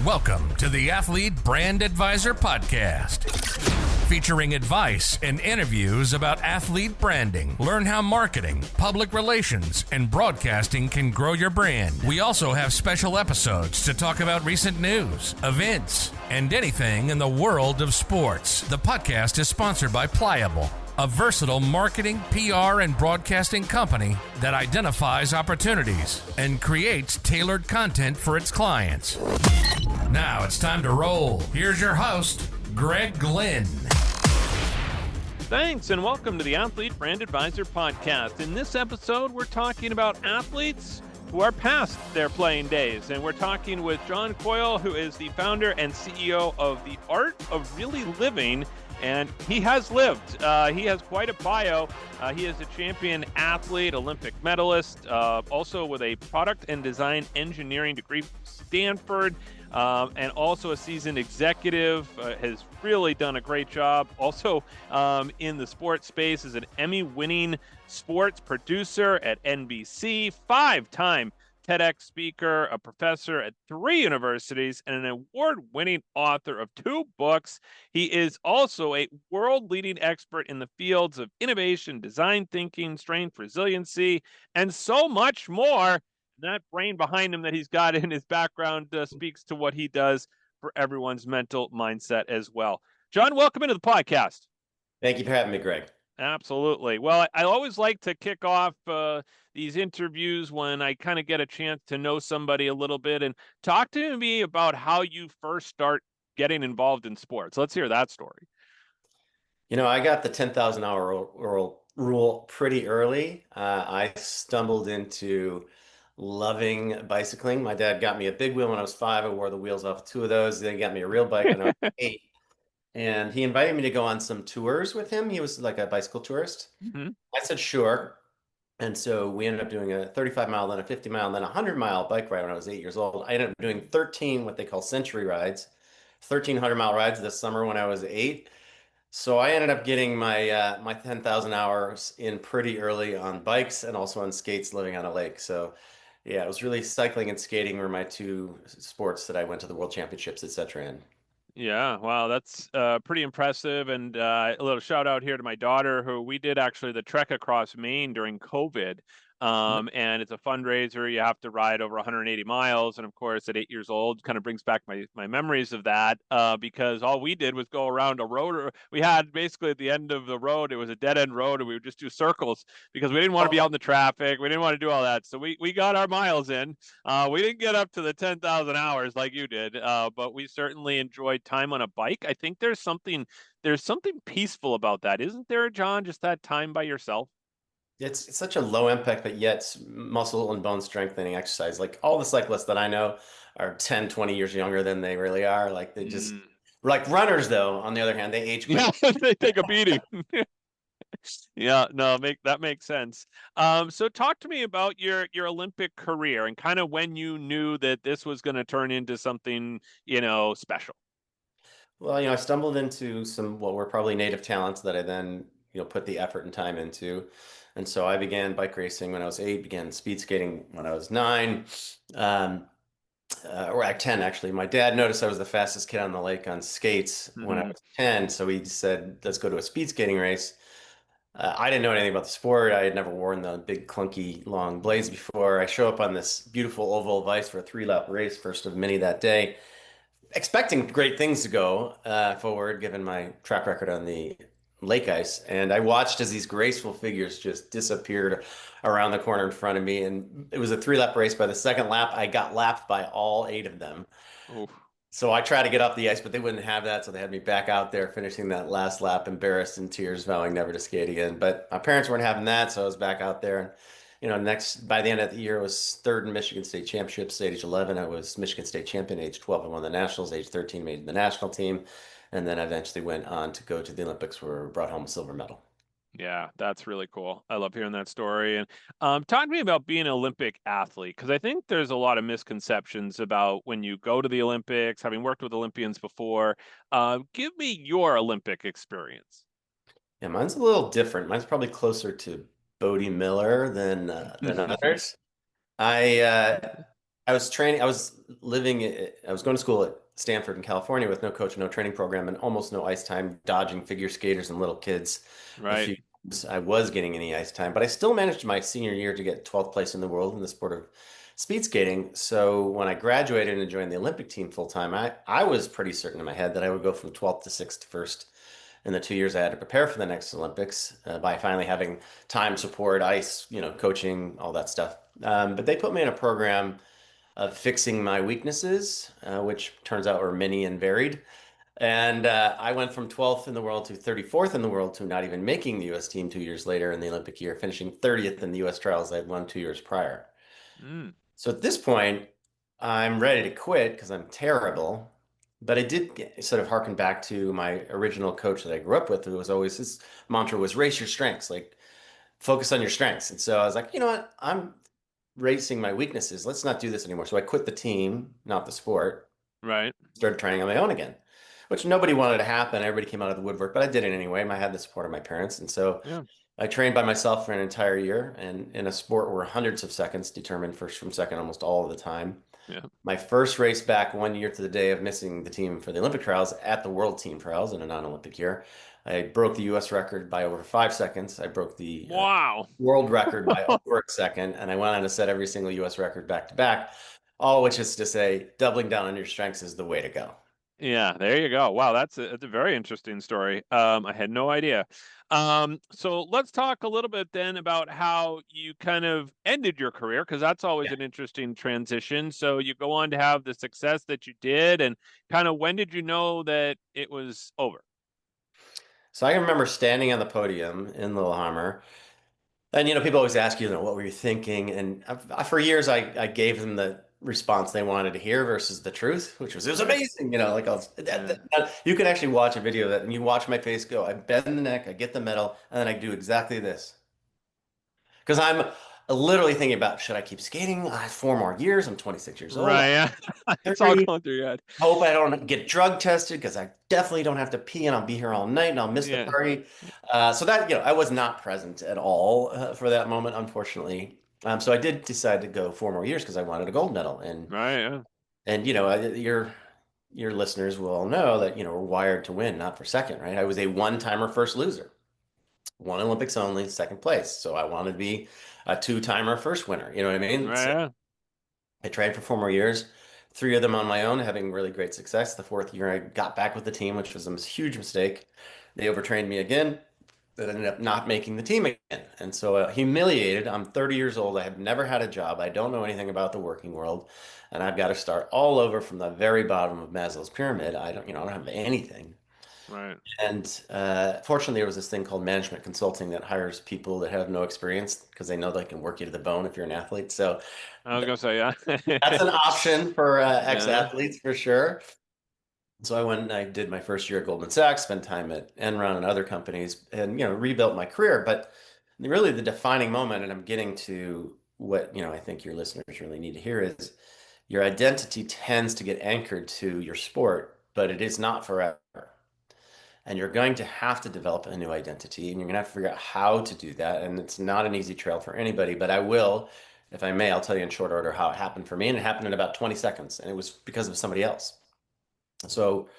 Welcome to the Athlete Brand Advisor Podcast, featuring advice and interviews about athlete branding. Learn how marketing, public relations, and broadcasting can grow your brand. We also have special episodes to talk about recent news, events, and anything in the world of sports. The podcast is sponsored by Pliable, a versatile marketing, PR, and broadcasting company that identifies opportunities and creates tailored content for its clients. Now it's time to roll. Here's your host, Glynn. Thanks, and welcome to the Athlete Brand Advisor Podcast. In this episode, we're talking about athletes who are past their playing days, and we're talking with John Coyle, who is the founder and CEO of The Art of Really Living, and he has lived. He has quite a bio. He is a champion athlete, Olympic medalist, also with a product and design engineering degree from Stanford, and also a seasoned executive, has really done a great job. Also in the sports space, is an Emmy-winning sports producer at NBC, five-time TEDx speaker, a professor at 3 universities, and an award-winning author of 2 books. He is also a world-leading expert in the fields of innovation, design thinking, strength, resiliency, and so much more. That brain behind him that he's got in his background speaks to what he does for everyone's mental mindset as well. John, welcome into the podcast. Thank you for having me, Greg. Absolutely. Well, I always like to kick off these interviews when I kind of get a chance to know somebody a little bit, and talk to me about how you first start getting involved in sports. Let's hear that story. You know, I got the 10,000 hour rule pretty early. I stumbled into loving bicycling. My dad got me a big wheel when I was 5. I wore the wheels off 2 of those. Then he got me a real bike when I was 8. And he invited me to go on some tours with him. He was like a bicycle tourist. Mm-hmm. I said, sure. And so we ended up doing a 35-mile, then a 50-mile, and then a 100-mile bike ride when I was 8 years old. I ended up doing 13 what they call century rides, 1,300-mile rides this summer when I was 8. So I ended up getting my my 10,000 hours in pretty early on bikes and also on skates living on a lake. So yeah, it was really cycling and skating were my 2 sports that I went to the world championships, etc. in. Yeah, wow, that's pretty impressive. And a little shout out here to my daughter, who we did actually the trek across Maine during COVID. And it's a fundraiser. You have to ride over 180 miles. And of course, at 8 years old, kind of brings back my memories of that, because all we did was go around a road. We had basically at the end of the road, it was a dead end road, and we would just do circles because we didn't want to be out in the traffic. We didn't want to do all that. So we got our miles in. We didn't get up to the 10,000 hours like you did, but we certainly enjoyed time on a bike. I think there's something peaceful about that, isn't there, John? Just that time by yourself. It's such a low impact, but yet muscle and bone strengthening exercise. Like all the cyclists that I know are 10, 20 years younger than they really are. Like they just, like runners though, on the other hand, they age quick. Yeah, they take a beating. Yeah, no, that makes sense. So talk to me about your Olympic career and kind of when you knew that this was going to turn into something, special. Well, I stumbled into some what were probably native talents that I then, put the effort and time into. And so I began bike racing when I was 8, began speed skating when I was 9, or at 10, actually. My dad noticed I was the fastest kid on the lake on skates when I was 10. So he said, let's go to a speed skating race. I didn't know anything about the sport. I had never worn the big clunky long blades before. I show up on this beautiful oval of ice for a 3-lap race, first of many that day, expecting great things to go forward, given my track record on the lake ice. And I watched as these graceful figures just disappeared around the corner in front of me. And it was a 3-lap race. By the second lap, I got lapped by all 8 of them. Oof. So I tried to get off the ice, but they wouldn't have that. So they had me back out there finishing that last lap, embarrassed in tears, vowing never to skate again. But my parents weren't having that. So I was back out there. And, by the end of the year, I was 3rd in Michigan State Championships. At age 11, I was Michigan State champion. Age 12, I won the nationals. Age 13, made the national team. And then I eventually went on to go to the Olympics, where I brought home a silver medal. Yeah, that's really cool. I love hearing that story. And talk to me about being an Olympic athlete, because I think there's a lot of misconceptions about when you go to the Olympics, having worked with Olympians before. Give me your Olympic experience. Yeah, mine's a little different. Mine's probably closer to Bodie Miller than others. I I was training, I was going to school at Stanford in California with no coach, no training program, and almost no ice time, dodging figure skaters and little kids. The Right. few times I was getting any ice time, but I still managed my senior year to get 12th place in the world in the sport of speed skating. So when I graduated and joined the Olympic team full time, I was pretty certain in my head that I would go from 12th to 6th to first in the 2 years I had to prepare for the next Olympics by finally having time, support, ice, coaching, all that stuff. But they put me in a program of fixing my weaknesses, which turns out were many and varied. And I went from 12th in the world to 34th in the world to not even making the US team 2 years later in the Olympic year, finishing 30th in the US trials I had won 2 years prior. Mm, So at this point, I'm ready to quit because I'm terrible. But I did sort of harken back to my original coach that I grew up with, who was always his mantra was race your strengths, like focus on your strengths. And so I was like, you know what? I'm racing my weaknesses. Let's not do this anymore. So I quit the team, not the sport, right. started training on my own again, which nobody wanted to happen. Everybody came out of the woodwork, but I did it anyway. I had the support of my parents. And so Yeah. I trained by myself for an entire year. And in a sport where hundreds of seconds determine first from second almost all of the time, Yeah. my first race back 1 year to the day of missing the team for the Olympic trials at the World Team Trials in a non-Olympic year, I broke the U.S. record by over 5 seconds. I broke the Wow. world record by over a second, and I went on to set every single U.S. record back to back. All which is to say, doubling down on your strengths is the way to go. Yeah, there you go. Wow, that's a very interesting story. I had no idea. So let's talk a little bit then about how you kind of ended your career, because that's always Yeah. an interesting transition. So you go on to have the success that you did, and kind of when did you know that it was over? So I can remember standing on the podium in Lillehammer. And people always ask you, what were you thinking? And for years, I gave them the response they wanted to hear versus the truth, which was it was Right. amazing. Like Yeah. you can actually watch a video of that, and you watch my face go. I bend the neck, I get the medal, and then I do exactly this because I'm literally thinking about should I keep skating? I have 4 more years. I'm 26 years old. Right. Yeah. I'm It's all 30. going through your head. Hope I don't get drug tested because I definitely don't have to pee and I'll be here all night and I'll miss the Yeah. party. So that, I was not present at all for that moment, unfortunately. So I did decide to go 4 more years because I wanted a gold medal. And, Right. Yeah. and, your listeners will all know that, we're wired to win, not for second, right? I was a one-timer first loser, one Olympics only, second place. So I wanted to be a two-timer first winner. You know what I mean? Right. So Yeah. I trained for 4 more years, 3 of them on my own, having really great success. The fourth year, I got back with the team, which was a huge mistake. They overtrained me again. That ended up not making the team again. And so, humiliated, I'm 30 years old. I have never had a job. I don't know anything about the working world. And I've got to start all over from the very bottom of Maslow's pyramid. I don't have anything. Right. And fortunately, there was this thing called management consulting that hires people that have no experience because they know they can work you to the bone if you're an athlete. So I was gonna say, yeah. that's an option for Yeah. ex-athletes for sure. So I went and I did my first year at Goldman Sachs, spent time at Enron and other companies, and rebuilt my career. But really, the defining moment, and I'm getting to what I think your listeners really need to hear is your identity tends to get anchored to your sport, but it is not forever. And you're going to have to develop a new identity, and you're going to have to figure out how to do that. And it's not an easy trail for anybody, but I will, if I may, I'll tell you in short order how it happened for me. And it happened in about 20 seconds, and it was because of somebody else. So,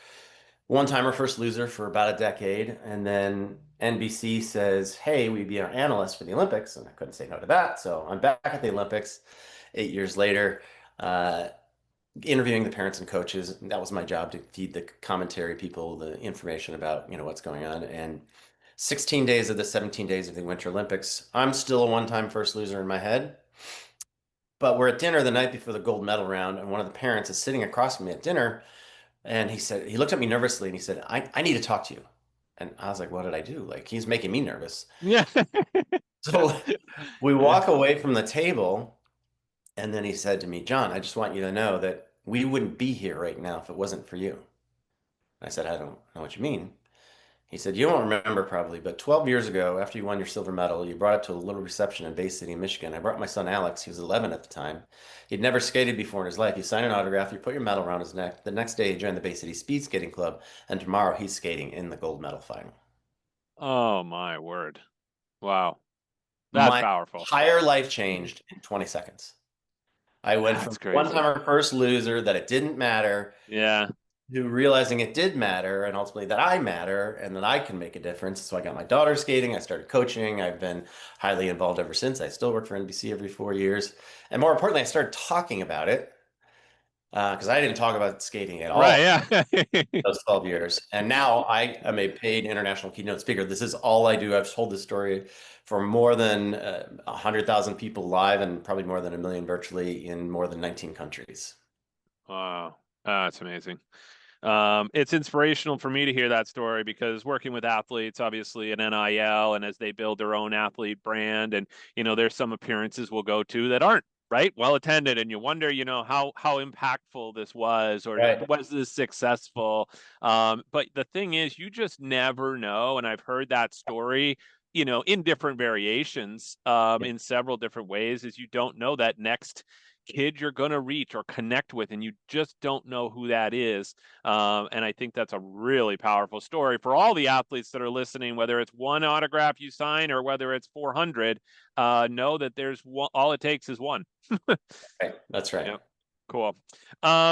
one timer, first loser for about a decade. And then NBC says, hey, we be our analyst for the Olympics. And I couldn't say no to that. So, I'm back at the Olympics 8 years later. Interviewing the parents and coaches. That was my job to feed the commentary people the information about what's going on. And 16 days of the 17 days of the Winter Olympics, I'm still a one-time first loser in my head. But we're at dinner the night before the gold medal round, and one of the parents is sitting across from me at dinner, and he looked at me nervously and he said, I need to talk to you. And I was like, what did I do? Like, he's making me nervous. Yeah. So we Yeah. walk away from the table, and then he said to me, John, I just want you to know that we wouldn't be here right now if it wasn't for you. I said, I don't know what you mean. He said, you won't remember probably, but 12 years ago, after you won your silver medal, you brought it to a little reception in Bay City, Michigan. I brought my son Alex. He was 11 at the time. He'd never skated before in his life. You sign an autograph, you put your medal around his neck. The next day, he joined the Bay City Speed Skating Club, and tomorrow he's skating in the gold medal final. Oh my word. Wow. That's My powerful. entire life changed in 20 seconds. I went from That's crazy. one-timer first loser that it didn't matter Yeah. to realizing it did matter and ultimately that I matter and that I can make a difference. So I got my daughter skating. I started coaching. I've been highly involved ever since. I still work for NBC every 4 years. And more importantly, I started talking about it because I didn't talk about skating at Right. all Yeah. those 12 years. And now I am a paid international keynote speaker. This is all I do. I've told this story for more than 100,000 people live and probably more than a million virtually in more than 19 countries. Wow. That's amazing. It's inspirational for me to hear that story because working with athletes, obviously an NIL, and as they build their own athlete brand, and there's some appearances we'll go to that aren't right well attended, and you wonder, how impactful this was, or Right. was this successful? But the thing is, you just never know, and I've heard that story. In different variations, in several different ways, is you don't know that next kid you're going to reach or connect with, and you just don't know who that is. And I think that's a really powerful story for all the athletes that are listening, whether it's one autograph you sign or whether it's 400. Know that there's one, all it takes is one. Right. That's right. Yep. Cool.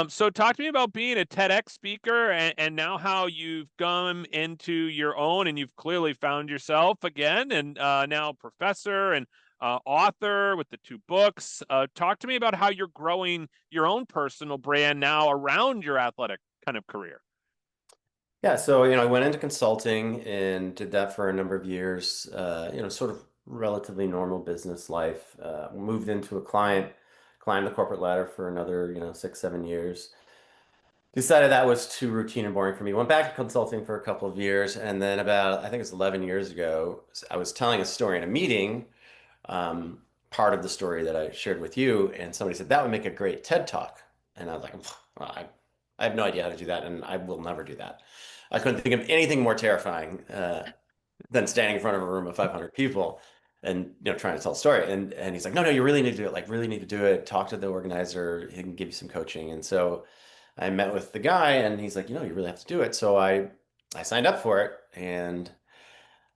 So talk to me about being a TEDx speaker, and now how you've gone into your own, and you've clearly found yourself again, and now professor and author with the 2 books. Talk to me about how you're growing your own personal brand now around your athletic kind of career. Yeah, so I went into consulting and did that for a number of years. Sort of relatively normal business life. Moved into a client, climbed the corporate ladder for another 6, 7 years. Decided that was too routine and boring for me. Went back to consulting for a couple of years, and then about I think it's 11 years ago, I was telling a story in a meeting, um, part of the story that I shared with you, and somebody said that would make a great TED Talk, and I was like, well, I have no idea how to do that, and I will never do that. I couldn't think of anything more terrifying than standing in front of a room of 500 people and trying to tell a story. And he's like, no, you really need to do it. Like, really need to do it. Talk to the organizer. He can give you some coaching. And so I met with the guy, and he's like, you really have to do it. So I signed up for it, and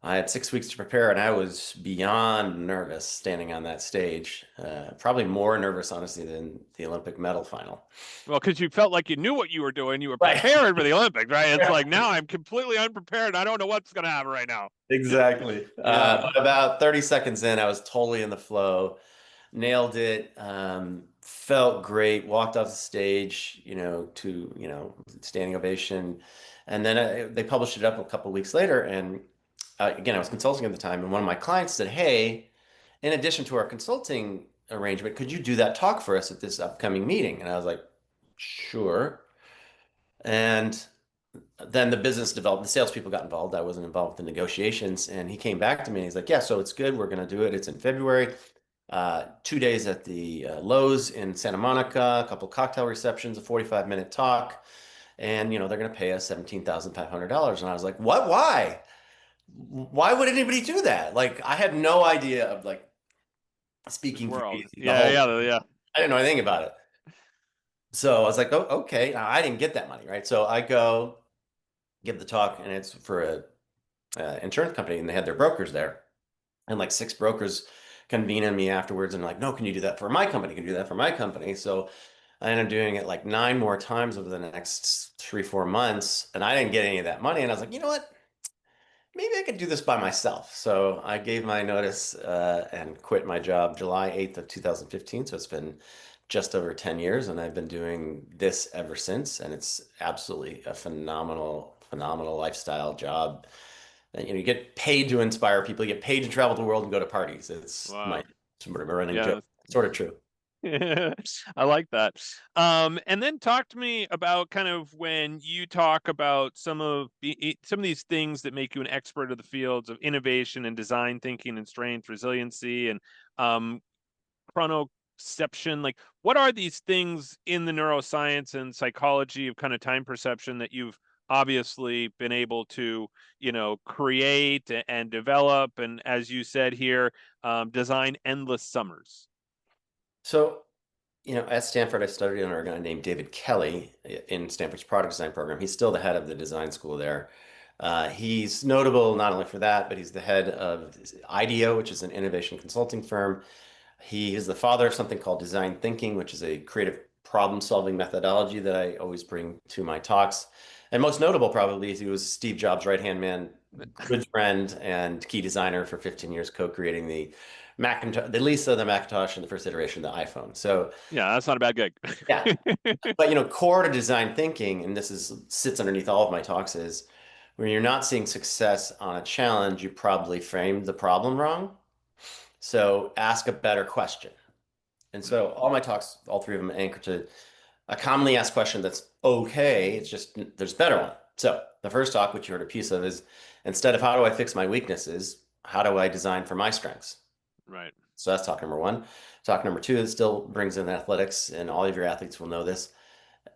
I had 6 weeks to prepare, and I was beyond nervous standing on that stage. Probably more nervous, honestly, than the Olympic medal final. Well, because you felt like you knew what you were doing, you were Right. prepared for the Olympics, right? It's Yeah. like now I'm completely unprepared. I don't know what's going to happen right now. Exactly. Yeah. But about 30 seconds in, I was totally in the flow, nailed it, felt great, walked off the stage, standing ovation. And then they published it up a couple of weeks later. And again, I was consulting at the time, and one of my clients said, hey, in addition to our consulting arrangement, could you do that talk for us at this upcoming meeting? And I was like, sure. And then the business developed, the salespeople got involved. I wasn't involved with the negotiations. And he came back to me and he's like, yeah, so it's good. We're going to do it. It's in February. 2 days at the Lowe's in Santa Monica, a couple cocktail receptions, a 45-minute talk. And, they're going to pay us $17,500. And I was like, what? Why? Why would anybody do that? Like, I had no idea of like This speaking world. fees, the Yeah, whole, yeah, yeah. I didn't know anything about it. So I was like, oh, okay. Now, I didn't get that money, right? So I go give the talk, and it's for a insurance company, and they had their brokers there, and like 6 brokers convene on me afterwards, and like, no, can you do that for my company? Can you do that for my company? So I ended up doing it like 9 more times over the next 3, 4 months, and I didn't get any of that money. And I was like, you know what? Maybe I could do this by myself. So I gave my notice and quit my job July 8th of 2015. So it's been just over 10 years, and I've been doing this ever since. And it's absolutely a phenomenal, phenomenal lifestyle job. And, you get paid to inspire people. You get paid to travel the world and go to parties. It's my Wow. sort of a running Yeah. joke. Sort of true. I like that. And then talk to me about kind of when you talk about some of these things that make you an expert of the fields of innovation and design thinking and strength, resiliency, and um, chronoception. Like, what are these things in the neuroscience and psychology of kind of time perception that you've obviously been able to, create and develop, and as you said here, design endless summers? So, at Stanford, I studied under a guy named David Kelly in Stanford's product design program. He's still the head of the design school there. He's notable not only for that, but he's the head of IDEO, which is an innovation consulting firm. He is the father of something called design thinking, which is a creative problem-solving methodology that I always bring to my talks. And most notable probably is he was Steve Jobs' right-hand man, good friend, and key designer for 15 years, co-creating the Macintosh, the Lisa, the Macintosh, and the first iteration of the iPhone. So Yeah, that's not a bad gig. yeah, but core to design thinking, and this is sits underneath all of my talks, is when you're not seeing success on a challenge, you probably framed the problem wrong. So ask a better question. And so all my talks, all three of them anchor to a commonly asked question that's okay. It's just there's a better one. So the first talk, which you heard a piece of, is instead of how do I fix my weaknesses, how do I design for my strengths? Right. So that's talk number one. Talk number two, it still brings in athletics, and all of your athletes will know this,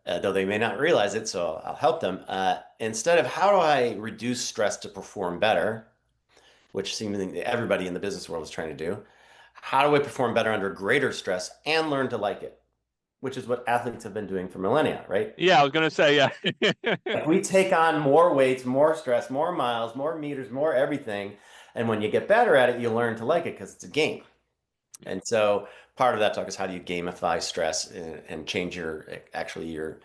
though they may not realize it. So I'll help them. Instead of how do I reduce stress to perform better, which seemingly everybody in the business world is trying to do, how do I perform better under greater stress and learn to like it? Which is what athletes have been doing for millennia, right? Yeah, I was gonna say, yeah. Like we take on more weights, more stress, more miles, more meters, more everything. And when you get better at it, you learn to like it because it's a game. And so part of that talk is how do you gamify stress and change your actually your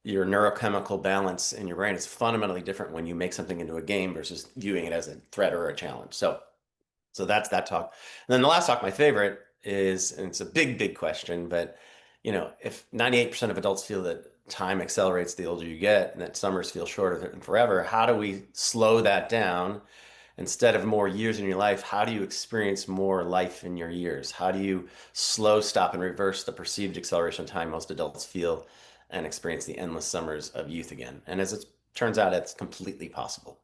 neurochemical balance in your brain is fundamentally different when you make something into a game versus viewing it as a threat or a challenge. So that's that talk. And then the last talk, my favorite, is, and it's a big, big question, but if 98% of adults feel that time accelerates the older you get and that summers feel shorter than forever, how do we slow that down? Instead of more years in your life, how do you experience more life in your years? How do you slow, stop, and reverse the perceived acceleration of time most adults feel and experience the endless summers of youth again? And as it turns out, it's completely possible.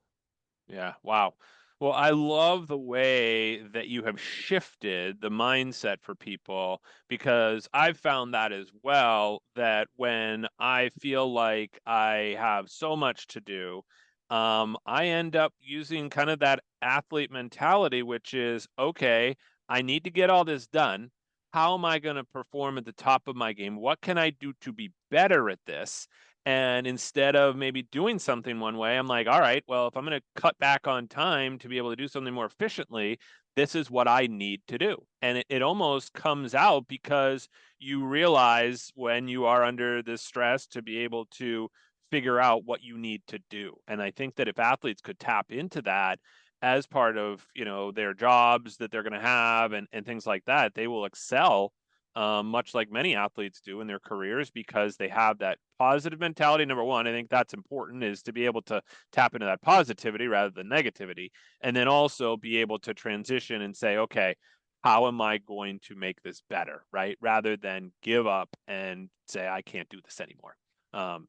Yeah, wow. Well, I love the way that you have shifted the mindset for people because I've found that as well, that when I feel like I have so much to do, I end up using kind of that athlete mentality, which is, okay, I need to get all this done. How am I going to perform at the top of my game? What can I do to be better at this? And instead of maybe doing something one way, I'm like, all right, well, if I'm going to cut back on time to be able to do something more efficiently, this is what I need to do. And it almost comes out because you realize when you are under this stress to be able to figure out what you need to do. And I think that if athletes could tap into that as part of, their jobs that they're going to have and things like that, they will excel, much like many athletes do in their careers because they have that positive mentality. Number one, I think that's important, is to be able to tap into that positivity rather than negativity, and then also be able to transition and say, okay, how am I going to make this better, right? Rather than give up and say I can't do this anymore.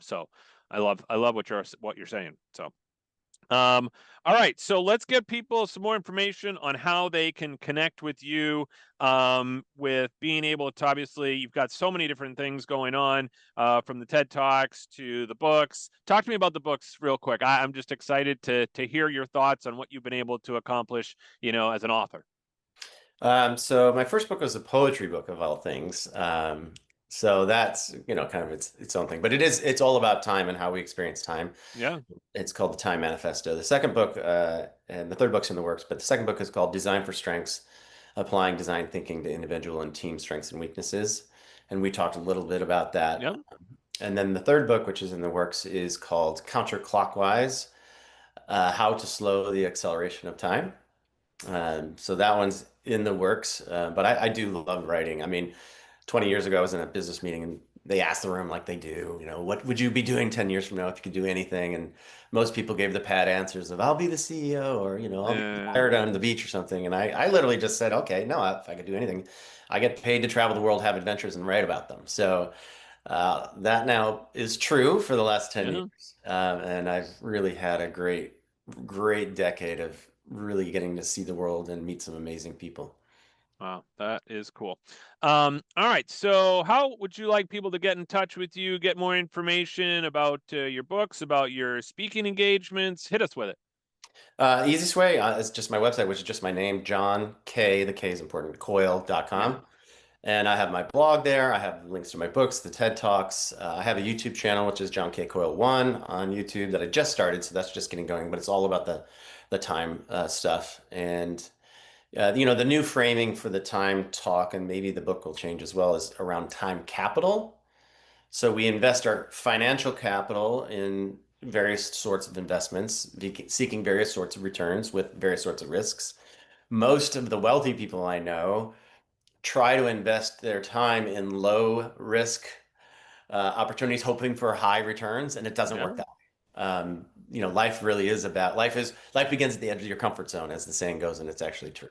So I love what you're saying. So all right, so let's give people some more information on how they can connect with you, with being able to, obviously, you've got so many different things going on, from the TED Talks to the books. Talk to me about the books real quick. I'm just excited to hear your thoughts on what you've been able to accomplish, as an author. So my first book was a poetry book of all things. So that's, kind of its own thing, but it's all about time and how we experience time. Yeah. It's called The Time Manifesto. The second book, and the third book's in the works, but the second book is called Design for Strengths, Applying Design Thinking to Individual and Team Strengths and Weaknesses. And we talked a little bit about that. Yeah. And then the third book, which is in the works, is called Counterclockwise, How to Slow the Acceleration of Time. So that one's in the works, but I do love writing. I mean, 20 years ago, I was in a business meeting and they asked the room like they do, what would you be doing 10 years from now if you could do anything? And most people gave the pat answers of, I'll be the CEO or, I'll be retired on the beach or something. And I literally just said, okay, no, if I could do anything, I get paid to travel the world, have adventures and write about them. So that now is true for the last 10 Yeah. years. And I've really had a great, great decade of really getting to see the world and meet some amazing people. Wow, that is cool. All right, so how would you like people to get in touch with you, get more information about your books, about your speaking engagements? Hit us with it. Easiest way is just my website, which is just my name, John K. The K is important, Yeah. Coyle.com. And I have my blog there. I have links to my books, the TED Talks. I have a YouTube channel, which is John K. Coyle 1 on YouTube that I just started. So that's just getting going, but it's all about the time stuff. And The new framing for the time talk, and maybe the book will change as well, is around time capital. So we invest our financial capital in various sorts of investments, seeking various sorts of returns with various sorts of risks. Most of the wealthy people I know try to invest their time in low risk opportunities, hoping for high returns, and it doesn't Yeah. work that way. Life really is about life begins at the edge of your comfort zone, as the saying goes, and it's actually true.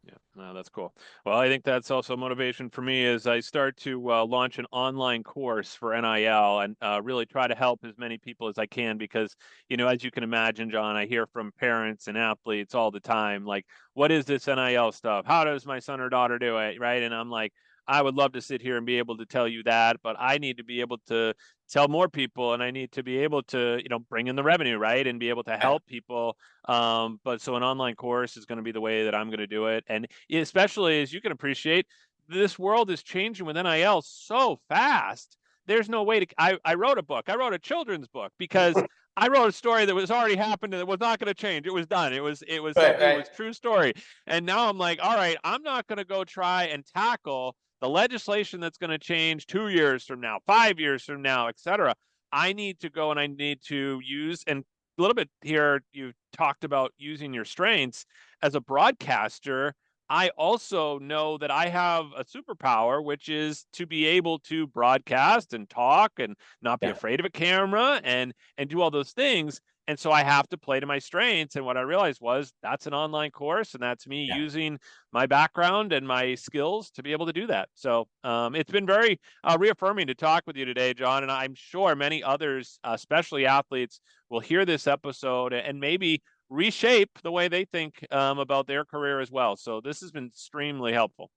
Yeah, no, that's cool. Well, I think that's also motivation for me as I start to launch an online course for NIL and really try to help as many people as I can because, as you can imagine, John, I hear from parents and athletes all the time, like, what is this NIL stuff? How does my son or daughter do it? Right. And I'm like, I would love to sit here and be able to tell you that, but I need to be able to tell more people and I need to be able to, bring in the revenue, right. And be able to Yeah. help people but so an online course is going to be the way that I'm going to do it. And especially as you can appreciate, this world is changing with NIL so fast. There's no way to, I wrote a book. I wrote a children's book because I wrote a story that was already happened and it was not going to change. It was done. It was Right, something, it right. was true story. And now I'm like, all right, I'm not going to go try and tackle the legislation that's going to change 2 years from now, 5 years from now, et cetera. I need to go and I need to use, and a little bit here, you talked about using your strengths as a broadcaster. I also know that I have a superpower, which is to be able to broadcast and talk and not be Yeah. afraid of a camera and do all those things. And so I have to play to my strengths. And what I realized was that's an online course, and that's me Yeah. using my background and my skills to be able to do that. So it's been very reaffirming to talk with you today, John. And I'm sure many others, especially athletes, will hear this episode and maybe reshape the way they think about their career as well. So this has been extremely helpful.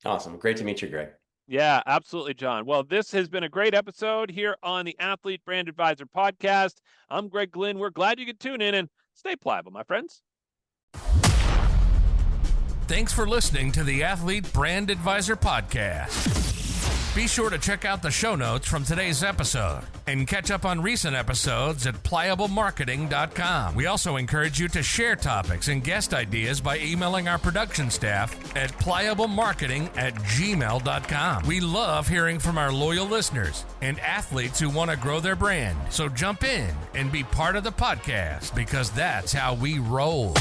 Awesome. Great to meet you, Greg. Yeah, absolutely, John. Well, this has been a great episode here on the Athlete Brand Advisor podcast. I'm Greg Glynn. We're glad you could tune in and stay pliable, my friends. Thanks for listening to the Athlete Brand Advisor podcast. Be sure to check out the show notes from today's episode and catch up on recent episodes at pliablemarketing.com. We also encourage you to share topics and guest ideas by emailing our production staff at pliablemarketing@gmail.com. We love hearing from our loyal listeners and athletes who want to grow their brand. So jump in and be part of the podcast because that's how we roll.